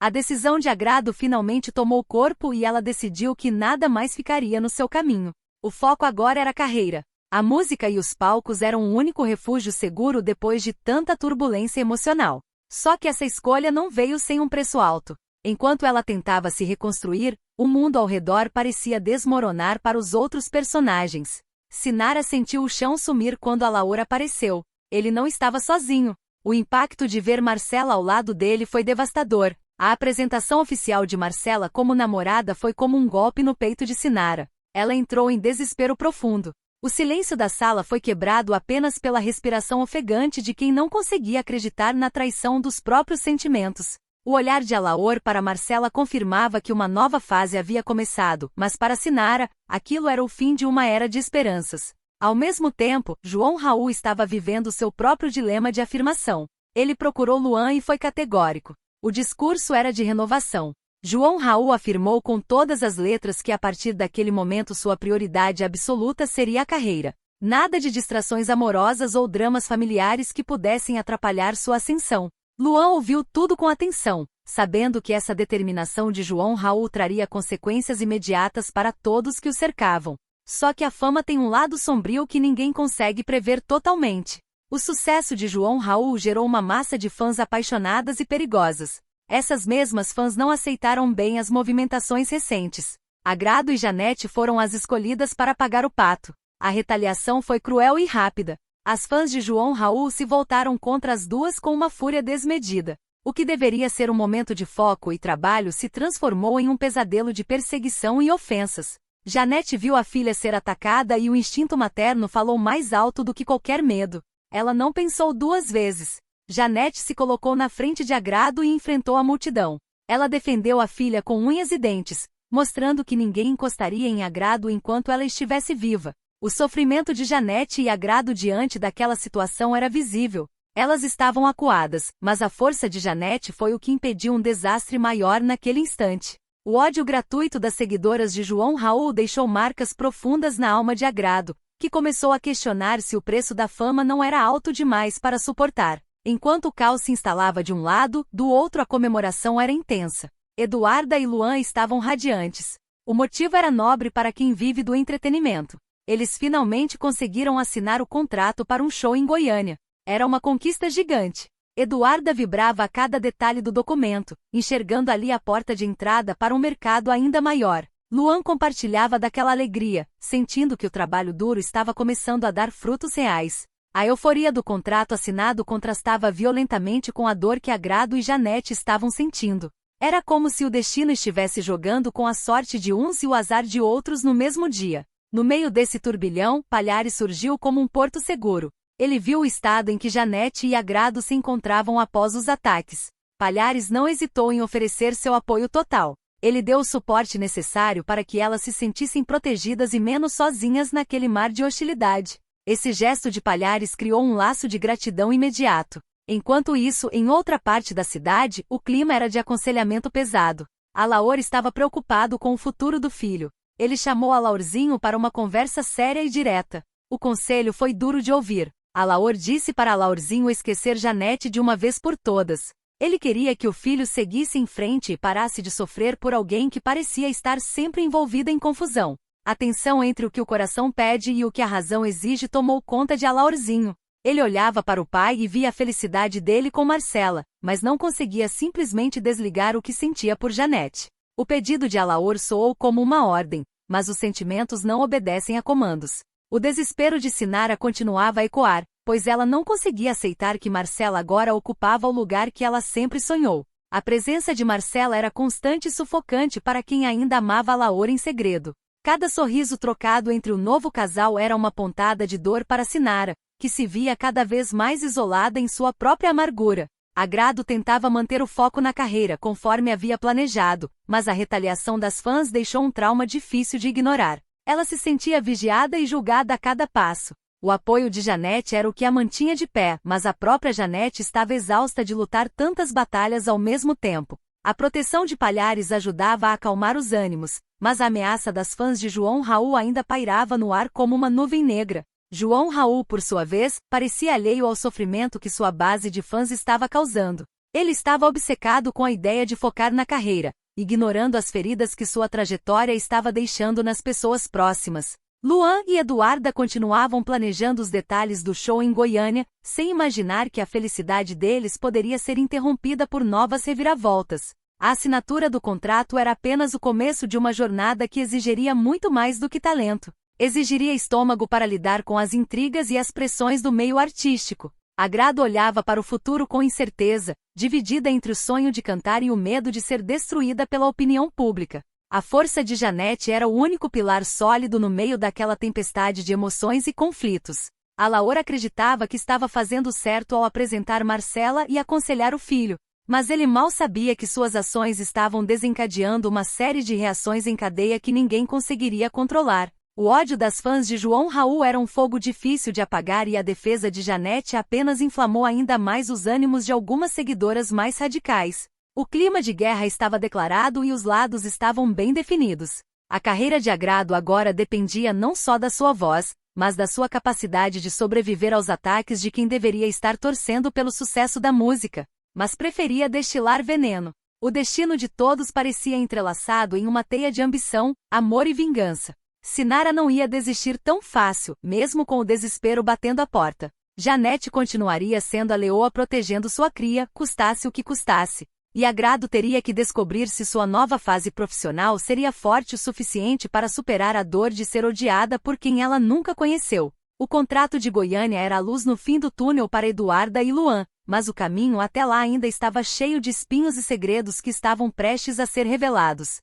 A decisão de Agrado finalmente tomou corpo e ela decidiu que nada mais ficaria no seu caminho. O foco agora era a carreira. A música e os palcos eram o único refúgio seguro depois de tanta turbulência emocional. Só que essa escolha não veio sem um preço alto. Enquanto ela tentava se reconstruir, o mundo ao redor parecia desmoronar para os outros personagens. Sinara sentiu o chão sumir quando Alaor apareceu. Ele não estava sozinho. O impacto de ver Marcela ao lado dele foi devastador. A apresentação oficial de Marcela como namorada foi como um golpe no peito de Sinara. Ela entrou em desespero profundo. O silêncio da sala foi quebrado apenas pela respiração ofegante de quem não conseguia acreditar na traição dos próprios sentimentos. O olhar de Alaor para Marcela confirmava que uma nova fase havia começado, mas para Sinara, aquilo era o fim de uma era de esperanças. Ao mesmo tempo, João Raul estava vivendo seu próprio dilema de afirmação. Ele procurou Luan e foi categórico. O discurso era de renovação. João Raul afirmou com todas as letras que a partir daquele momento sua prioridade absoluta seria a carreira. Nada de distrações amorosas ou dramas familiares que pudessem atrapalhar sua ascensão. Luan ouviu tudo com atenção, sabendo que essa determinação de João Raul traria consequências imediatas para todos que o cercavam. Só que a fama tem um lado sombrio que ninguém consegue prever totalmente. O sucesso de João Raul gerou uma massa de fãs apaixonadas e perigosas. Essas mesmas fãs não aceitaram bem as movimentações recentes. Agrado e Janete foram as escolhidas para pagar o pato. A retaliação foi cruel e rápida. As fãs de João Raul se voltaram contra as duas com uma fúria desmedida. O que deveria ser um momento de foco e trabalho se transformou em um pesadelo de perseguição e ofensas. Janete viu a filha ser atacada e o instinto materno falou mais alto do que qualquer medo. Ela não pensou duas vezes. Janete se colocou na frente de Agrado e enfrentou a multidão. Ela defendeu a filha com unhas e dentes, mostrando que ninguém encostaria em Agrado enquanto ela estivesse viva. O sofrimento de Janete e Agrado diante daquela situação era visível. Elas estavam acuadas, mas a força de Janete foi o que impediu um desastre maior naquele instante. O ódio gratuito das seguidoras de João Raul deixou marcas profundas na alma de Agrado, que começou a questionar se o preço da fama não era alto demais para suportar. Enquanto o caos se instalava de um lado, do outro a comemoração era intensa. Eduarda e Luan estavam radiantes. O motivo era nobre para quem vive do entretenimento. Eles finalmente conseguiram assinar o contrato para um show em Goiânia. Era uma conquista gigante. Eduarda vibrava a cada detalhe do documento, enxergando ali a porta de entrada para um mercado ainda maior. Luan compartilhava daquela alegria, sentindo que o trabalho duro estava começando a dar frutos reais. A euforia do contrato assinado contrastava violentamente com a dor que Agrado e Janete estavam sentindo. Era como se o destino estivesse jogando com a sorte de uns e o azar de outros no mesmo dia. No meio desse turbilhão, Palhares surgiu como um porto seguro. Ele viu o estado em que Janete e Agrado se encontravam após os ataques. Palhares não hesitou em oferecer seu apoio total. Ele deu o suporte necessário para que elas se sentissem protegidas e menos sozinhas naquele mar de hostilidade. Esse gesto de Palhares criou um laço de gratidão imediato. Enquanto isso, em outra parte da cidade, o clima era de aconselhamento pesado. Alaor estava preocupado com o futuro do filho. Ele chamou Alaorzinho para uma conversa séria e direta. O conselho foi duro de ouvir. Alaor disse para Alaorzinho esquecer Janete de uma vez por todas. Ele queria que o filho seguisse em frente e parasse de sofrer por alguém que parecia estar sempre envolvida em confusão. A tensão entre o que o coração pede e o que a razão exige tomou conta de Alaorzinho. Ele olhava para o pai e via a felicidade dele com Marcela, mas não conseguia simplesmente desligar o que sentia por Janete. O pedido de Alaor soou como uma ordem, mas os sentimentos não obedecem a comandos. O desespero de Sinara continuava a ecoar, pois ela não conseguia aceitar que Marcela agora ocupava o lugar que ela sempre sonhou. A presença de Marcela era constante e sufocante para quem ainda amava Alaor em segredo. Cada sorriso trocado entre o novo casal era uma pontada de dor para Sinara, que se via cada vez mais isolada em sua própria amargura. Agrado tentava manter o foco na carreira conforme havia planejado, mas a retaliação das fãs deixou um trauma difícil de ignorar. Ela se sentia vigiada e julgada a cada passo. O apoio de Janete era o que a mantinha de pé, mas a própria Janete estava exausta de lutar tantas batalhas ao mesmo tempo. A proteção de Palhares ajudava a acalmar os ânimos, mas a ameaça das fãs de João Raul ainda pairava no ar como uma nuvem negra. João Raul, por sua vez, parecia alheio ao sofrimento que sua base de fãs estava causando. Ele estava obcecado com a ideia de focar na carreira, ignorando as feridas que sua trajetória estava deixando nas pessoas próximas. Luan e Eduarda continuavam planejando os detalhes do show em Goiânia, sem imaginar que a felicidade deles poderia ser interrompida por novas reviravoltas. A assinatura do contrato era apenas o começo de uma jornada que exigiria muito mais do que talento. Exigiria estômago para lidar com as intrigas e as pressões do meio artístico. Agrado olhava para o futuro com incerteza, dividida entre o sonho de cantar e o medo de ser destruída pela opinião pública. A força de Janete era o único pilar sólido no meio daquela tempestade de emoções e conflitos. Alaor acreditava que estava fazendo certo ao apresentar Marcela e aconselhar o filho, mas ele mal sabia que suas ações estavam desencadeando uma série de reações em cadeia que ninguém conseguiria controlar. O ódio das fãs de João Raul era um fogo difícil de apagar e a defesa de Janete apenas inflamou ainda mais os ânimos de algumas seguidoras mais radicais. O clima de guerra estava declarado e os lados estavam bem definidos. A carreira de Agrado agora dependia não só da sua voz, mas da sua capacidade de sobreviver aos ataques de quem deveria estar torcendo pelo sucesso da música, mas preferia destilar veneno. O destino de todos parecia entrelaçado em uma teia de ambição, amor e vingança. Sinara não ia desistir tão fácil, mesmo com o desespero batendo à porta. Janete continuaria sendo a leoa protegendo sua cria, custasse o que custasse. E Agrado teria que descobrir se sua nova fase profissional seria forte o suficiente para superar a dor de ser odiada por quem ela nunca conheceu. O contrato de Goiânia era a luz no fim do túnel para Eduarda e Luan, mas o caminho até lá ainda estava cheio de espinhos e segredos que estavam prestes a ser revelados.